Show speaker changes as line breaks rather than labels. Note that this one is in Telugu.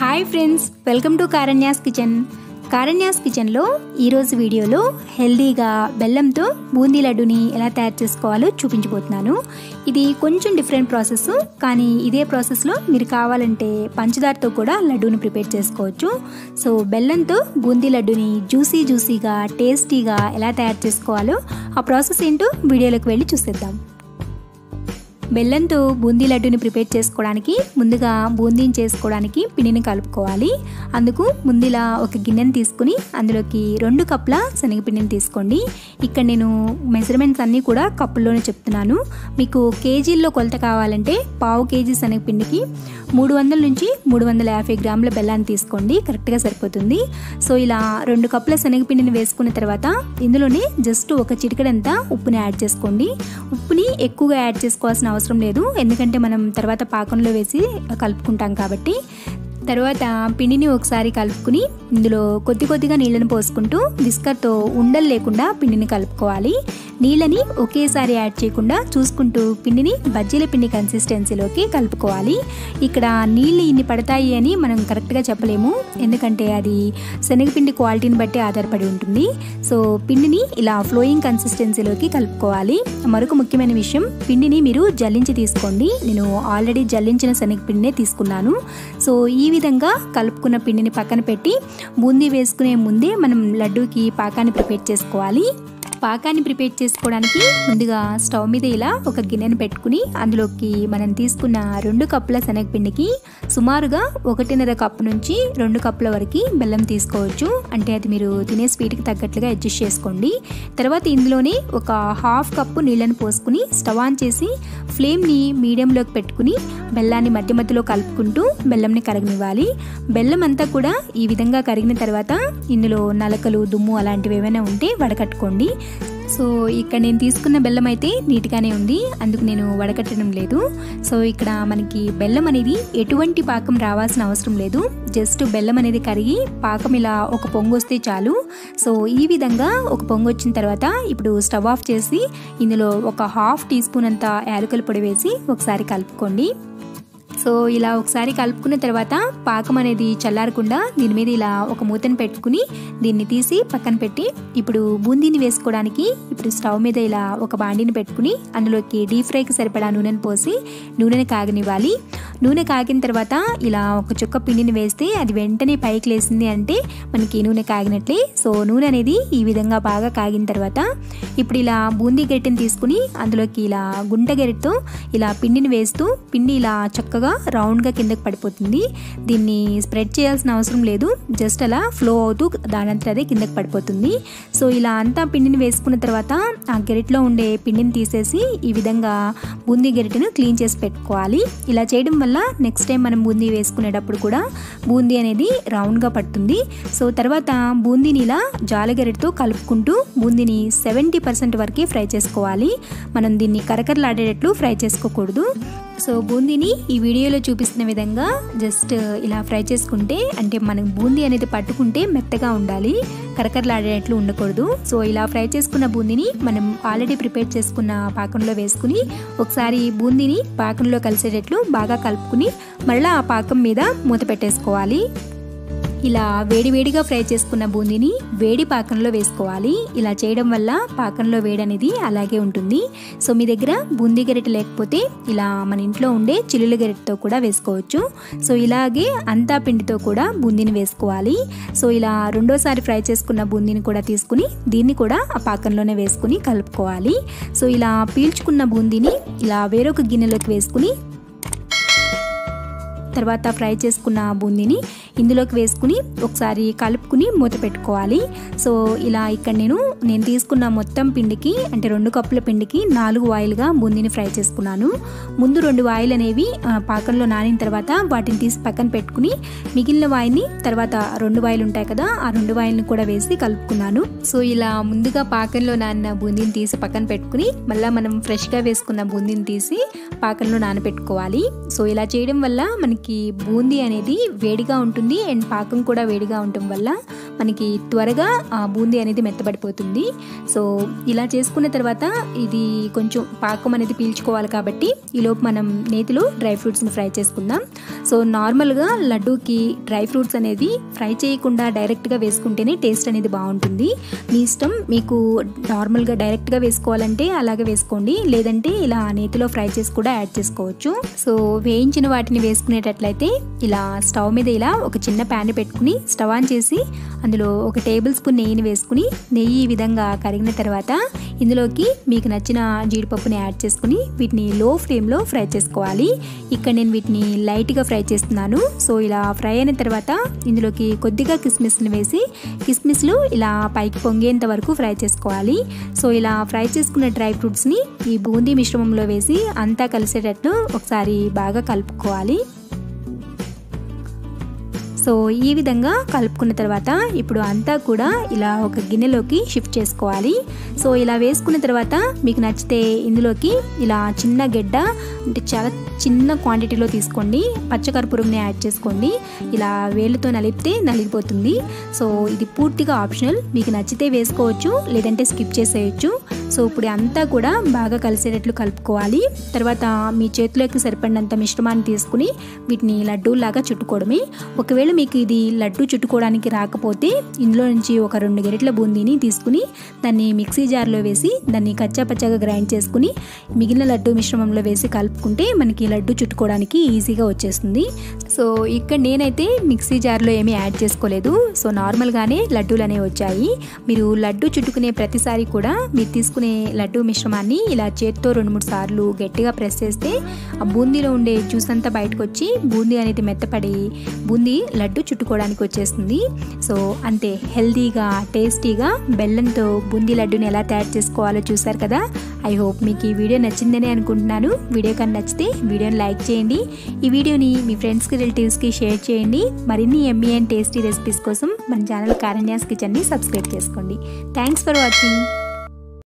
Hi friends, welcome to Karanya's kitchen. Karanya's కిచెన్లో ఈరోజు వీడియోలో హెల్దీగా బెల్లంతో బూందీ లడ్డుని ఎలా తయారు చేసుకోవాలో చూపించబోతున్నాను. ఇది కొంచెం డిఫరెంట్ ప్రాసెస్, కానీ ఇదే ప్రాసెస్లో మీరు కావాలంటే పంచదారతో కూడా లడ్డూని ప్రిపేర్ చేసుకోవచ్చు. సో బెల్లంతో బూందీ లడ్డుని జ్యూసీగా టేస్టీగా ఎలా తయారు చేసుకోవాలో ఆ ప్రాసెస్ ఏంటో వీడియోలోకి వెళ్ళి చూసేద్దాం. బెల్లంతో బూందీ లడ్డుని ప్రిపేర్ చేసుకోవడానికి ముందుగా బూందీని చేసుకోవడానికి పిండిని కలుపుకోవాలి. అందుకు ముందులా ఒక గిన్నెని తీసుకుని అందులోకి 2 కప్పుల శనగపిండిని తీసుకోండి. ఇక్కడ నేను మెజర్మెంట్స్ అన్నీ కూడా కప్పుల్లోనే చెప్తున్నాను. మీకు కేజీల్లో కొలత కావాలంటే 1/2 కేజీ శనగపిండికి 300 నుంచి 350 గ్రాముల బెల్లాన్ని తీసుకోండి, కరెక్ట్గా సరిపోతుంది. సో ఇలా 2 కప్పుల శనగపిండిని వేసుకున్న తర్వాత ఇందులోనే జస్ట్ ఒక చిటికెడంతా ఉప్పుని యాడ్ చేసుకోండి. ఉప్పుని ఎక్కువగా యాడ్ చేసుకోవాల్సిన అవసరం లేదు, ఎందుకంటే మనం తర్వాత పాకంలో వేసి కలుపుకుంటాం కాబట్టి. తర్వాత పిండిని ఒకసారి కలుపుకుని ఇందులో కొద్దిగా నీళ్ళని పోసుకుంటూ విస్కర్తో ఉండలు లేకుండా పిండిని కలుపుకోవాలి. నీళ్ళని ఒకేసారి యాడ్ చేయకుండా చూసుకుంటూ పిండిని బజ్జీల పిండి కన్సిస్టెన్సీలోకి కలుపుకోవాలి. ఇక్కడ నీళ్ళు ఇన్ని పడతాయి అని మనం కరెక్ట్గా చెప్పలేము, ఎందుకంటే అది శనగపిండి క్వాలిటీని బట్టి ఆధారపడి ఉంటుంది. సో పిండిని ఇలా ఫ్లోయింగ్ కన్సిస్టెన్సీలోకి కలుపుకోవాలి. మరొక ముఖ్యమైన విషయం, పిండిని మీరు జల్లించి తీసుకోండి. నేను ఆల్రెడీ జల్లించిన శనగపిండినే తీసుకున్నాను. సో ఈ విధంగా కలుపుకున్న పిండిని పక్కన పెట్టి బూందీ వేసుకునే ముందే మనం లడ్డూకి పాకాన్ని ప్రిపేర్ చేసుకోవాలి. పాకాన్ని ప్రిపేర్ చేసుకోవడానికి ముందుగా స్టవ్ మీద ఇలా ఒక గిన్నెను పెట్టుకుని అందులోకి మనం తీసుకున్న 2 కప్పుల శనగపిండికి సుమారుగా 1.5 కప్పు నుంచి 2 కప్పుల వరకు బెల్లం తీసుకోవచ్చు. అంటే అది మీరు తినే స్వీట్కి తగ్గట్లుగా అడ్జస్ట్ చేసుకోండి. తర్వాత ఇందులోనే ఒక 1/2 కప్పు నీళ్ళని పోసుకుని స్టవ్ ఆన్ చేసి ఫ్లేమ్ని మీడియంలోకి పెట్టుకుని బెల్లాన్ని మధ్య మధ్యలో కలుపుకుంటూ బెల్లంని కరగనివ్వాలి. బెల్లం అంతా కూడా ఈ విధంగా కరిగిన తర్వాత ఇందులో నలకలు, దుమ్ము అలాంటివి ఏమైనా ఉంటే వడకట్టుకోండి. సో ఇక్కడ నేను తీసుకున్న బెల్లం అయితే నీట్గానే ఉంది, అందుకు నేను వడకట్టడం లేదు. సో ఇక్కడ మనకి బెల్లం అనేది ఎటువంటి పాకం రావాల్సిన అవసరం లేదు, జస్ట్ బెల్లం అనేది కరిగి పాకం ఇలా ఒక పొంగు వస్తే చాలు. సో ఈ విధంగా ఒక పొంగు వచ్చిన తర్వాత ఇప్పుడు స్టవ్ ఆఫ్ చేసి ఇందులో ఒక 1/2 టీ స్పూన్ అంత యాలకుల పొడి వేసి ఒకసారి కలుపుకోండి. సో ఇలా ఒకసారి కలుపుకున్న తర్వాత పాకం అనేది చల్లారకుండా దీని మీద ఇలా ఒక మూతను పెట్టుకుని దీన్ని తీసి పక్కన పెట్టి ఇప్పుడు బూందీని వేసుకోవడానికి ఇప్పుడు స్టవ్ మీద ఇలా ఒక బాండీని పెట్టుకుని అందులోకి డీప్ ఫ్రైకి సరిపడా నూనెను పోసి నూనెని కాగనివ్వాలి. నూనె కాగిన తర్వాత ఇలా ఒక చుక్క పిండిని వేస్తే అది వెంటనే పైకి లేసింది అంటే మనకి నూనె కాగినట్లే. సో నూనె అనేది ఈ విధంగా బాగా కాగిన తర్వాత ఇప్పుడు ఇలా బూందీ గరిటెని తీసుకుని అందులోకి ఇలా గుంట గరిటెతో ఇలా పిండిని వేస్తూ పిండి ఇలా చక్కగా రౌండ్గా కిందకి పడిపోతుంది. దీన్ని స్ప్రెడ్ చేయాల్సిన అవసరం లేదు, జస్ట్ అలా ఫ్లో అవుతూ దానంతా అదే కిందకి పడిపోతుంది. సో ఇలా అంతా పిండిని వేసుకున్న తర్వాత ఆ గరిటెలో ఉండే పిండిని తీసేసి ఈ విధంగా బూందీ గరిటెను క్లీన్ చేసి పెట్టుకోవాలి. ఇలా చేయడం వల్ల నెక్స్ట్ టైం మనం బూందీ వేసుకునేటప్పుడు కూడా బూందీ అనేది రౌండ్గా పడుతుంది. సో తర్వాత బూందీని ఇలా జాలగరిటెతో కలుపుకుంటూ బూందీని 70% వరకే ఫ్రై చేసుకోవాలి. మనం దీన్ని కరకరలాడేటట్లు ఫ్రై చేసుకోకూడదు. సో బూందీని ఈ వీడియోలో చూపిస్తున్న విధంగా జస్ట్ ఇలా ఫ్రై చేసుకుంటే, అంటే మనకు బూందీ అనేది పట్టుకుంటే మెత్తగా ఉండాలి, కరకరలాడేటట్లు ఉండకూడదు. సో ఇలా ఫ్రై చేసుకున్న బూందీని మనం ఆల్రెడీ ప్రిపేర్ చేసుకున్న పాకంలో వేసుకుని ఒకసారి బూందీని పాకంలో కలిసేటట్లు బాగా కలుపుకుని మళ్ళీ ఆ పాకం మీద మూత పెట్టేసుకోవాలి. ఇలా వేడివేడిగా ఫ్రై చేసుకున్న బూందీని వేడి పాకంలో వేసుకోవాలి. ఇలా చేయడం వల్ల పాకంలో వేడి అనేది అలాగే ఉంటుంది. సో మీ దగ్గర బూందీ గరిటె లేకపోతే ఇలా మన ఇంట్లో ఉండే చిల్లుల గరిటెతో కూడా వేసుకోవచ్చు. సో ఇలాగే అంతా పిండితో కూడా బూందీని వేసుకోవాలి. సో ఇలా రెండోసారి ఫ్రై చేసుకున్న బూందీని కూడా తీసుకుని దీన్ని కూడా ఆ పాకంలోనే వేసుకుని కలుపుకోవాలి. సో ఇలా పీల్చుకున్న బూందీని ఇలా వేరొక గిన్నెలోకి వేసుకుని తర్వాత ఫ్రై చేసుకున్న బూందీని ఇందులోకి వేసుకుని ఒకసారి కలుపుకుని మూత పెట్టుకోవాలి. సో ఇలా ఇక్కడ నేను తీసుకున్న మొత్తం పిండికి అంటే 2 కప్పుల పిండికి 4 వాయిలుగా బూందీని ఫ్రై చేసుకున్నాను. ముందు 2 వాయిలు అనేవి పాకంలో నానిన తర్వాత వాటిని తీసి పక్కన పెట్టుకుని మిగిలిన వాయిని తర్వాత 2 వాయిలు ఉంటాయి కదా, ఆ 2 వాయిల్ని కూడా వేసి కలుపుకున్నాను. సో ఇలా ముందుగా పాకంలో నానిన బూందీని తీసి పక్కన పెట్టుకుని మళ్ళీ మనం ఫ్రెష్గా వేసుకున్న బూందీని తీసి పాకంలో నానబెట్టుకోవాలి. సో ఇలా చేయడం వల్ల మనకి బూందీ అనేది వేడిగా ఉంటుంది అండ్ పాకం కూడా వేడిగా ఉండటం వల్ల మనకి త్వరగా బూందీ అనేది మెత్తబడిపోతుంది. సో ఇలా చేసుకున్న తర్వాత ఇది కొంచెం పాకం అనేది పీల్చుకోవాలి కాబట్టి ఈలోపు మనం నేతిలో డ్రై ఫ్రూట్స్ని ఫ్రై చేసుకుందాం. సో నార్మల్గా లడ్డూకి డ్రై ఫ్రూట్స్ అనేది ఫ్రై చేయకుండా డైరెక్ట్గా వేసుకుంటేనే టేస్ట్ అనేది బాగుంటుంది. మీ ఇష్టం, మీకు నార్మల్గా డైరెక్ట్గా వేసుకోవాలంటే అలాగే వేసుకోండి, లేదంటే ఇలా నేతిలో ఫ్రై చేసి కూడా యాడ్ చేసుకోవచ్చు. సో వేయించిన వాటిని వేసుకునేటట్లయితే ఇలా స్టవ్ మీద ఇలా ఒక చిన్న ప్యాన్ పెట్టుకుని స్టవ్ ఆన్ చేసి అందులో 1 టేబుల్ స్పూన్ నెయ్యిని వేసుకుని నెయ్యి ఈ విధంగా కరిగిన తర్వాత ఇందులోకి మీకు నచ్చిన జీడిపప్పుని యాడ్ చేసుకుని వీటిని లో ఫ్లేమ్లో ఫ్రై చేసుకోవాలి. ఇక్కడ నేను వీటిని లైట్గా ఫ్రై చేస్తున్నాను. సో ఇలా ఫ్రై అయిన తర్వాత ఇందులోకి కొద్దిగా కిస్మిస్ని వేసి కిస్మిస్లు ఇలా పైకి పొంగేంత వరకు ఫ్రై చేసుకోవాలి. సో ఇలా ఫ్రై చేసుకున్న డ్రై ఫ్రూట్స్ని ఈ బూందీ మిశ్రమంలో వేసి అంతా కలిసేటట్లు ఒకసారి బాగా కలుపుకోవాలి. సో ఈ విధంగా కలుపుకున్న తర్వాత ఇప్పుడు అంతా కూడా ఇలా ఒక గిన్నెలోకి షిఫ్ట్ చేసుకోవాలి. సో ఇలా వేసుకున్న తర్వాత మీకు నచ్చితే ఇందులోకి ఇలా చిన్న గెడ్డ, అంటే చాలా చిన్న క్వాంటిటీలో తీసుకోండి, పచ్చకర్పూరంని యాడ్ చేసుకోండి. ఇలా వేళ్ళతో నలిపితే నలిగిపోతుంది. సో ఇది పూర్తిగా ఆప్షనల్, మీకు నచ్చితే వేసుకోవచ్చు, లేదంటే స్కిప్ చేసేయచ్చు. సో ఇప్పుడు అంతా కూడా బాగా కలిసేటట్లు కలుపుకోవాలి. తర్వాత మీ చేతిలోకి సరిపడినంత మిశ్రమాన్ని తీసుకుని వీటిని లడ్డూలాగా చుట్టుకోవడమే. ఒకవేళ మీకు ఇది లడ్డు చుట్టుకోవడానికి రాకపోతే ఇందులో నుంచి ఒక 2 గరిటెల బూందీని తీసుకుని దాన్ని మిక్సీ జార్లో వేసి దాన్ని కచ్చా పచ్చాగా గ్రైండ్ చేసుకుని మిగిలిన లడ్డు మిశ్రమంలో వేసి కలుపుకుంటే మనకి లడ్డు చుట్టుకోవడానికి ఈజీగా వచ్చేస్తుంది. సో ఇక్కడ నేనైతే మిక్సీ జార్లో ఏమీ యాడ్ చేసుకోలేదు. సో నార్మల్గానే లడ్డూలు అనేవి వచ్చాయి. మీరు లడ్డు చుట్టుకునే ప్రతిసారి కూడా మీరు తీసుకునే లడ్డు మిశ్రమాన్ని ఇలా చేత్తో 2-3 సార్లు గట్టిగా ప్రెస్ చేస్తే ఆ బూందీలో ఉండే జ్యూస్ అంతా బయటకు వచ్చి బూందీ అనేది మెత్తపడి బూందీ లడ్డు చుట్టుకోవడానికి వచ్చేస్తుంది. సో అంతే, హెల్తీగా టేస్టీగా బెల్లంతో బూందీ లడ్డుని ఎలా తయారు చేసుకోవాలో చూసారు కదా. ఐ హోప్ మీకు ఈ వీడియో నచ్చిందని అనుకుంటున్నాను. వీడియో కానీ నచ్చితే వీడియోని లైక్ చేయండి, ఈ వీడియోని మీ ఫ్రెండ్స్కి రిలేటివ్స్కి షేర్ చేయండి. మరిన్ని యమ్మీ అండ్ టేస్టీ రెసిపీస్ కోసం మన ఛానల్ కారణ్యాస్ కిచెన్ని సబ్స్క్రైబ్ చేసుకోండి. Thanks for watching.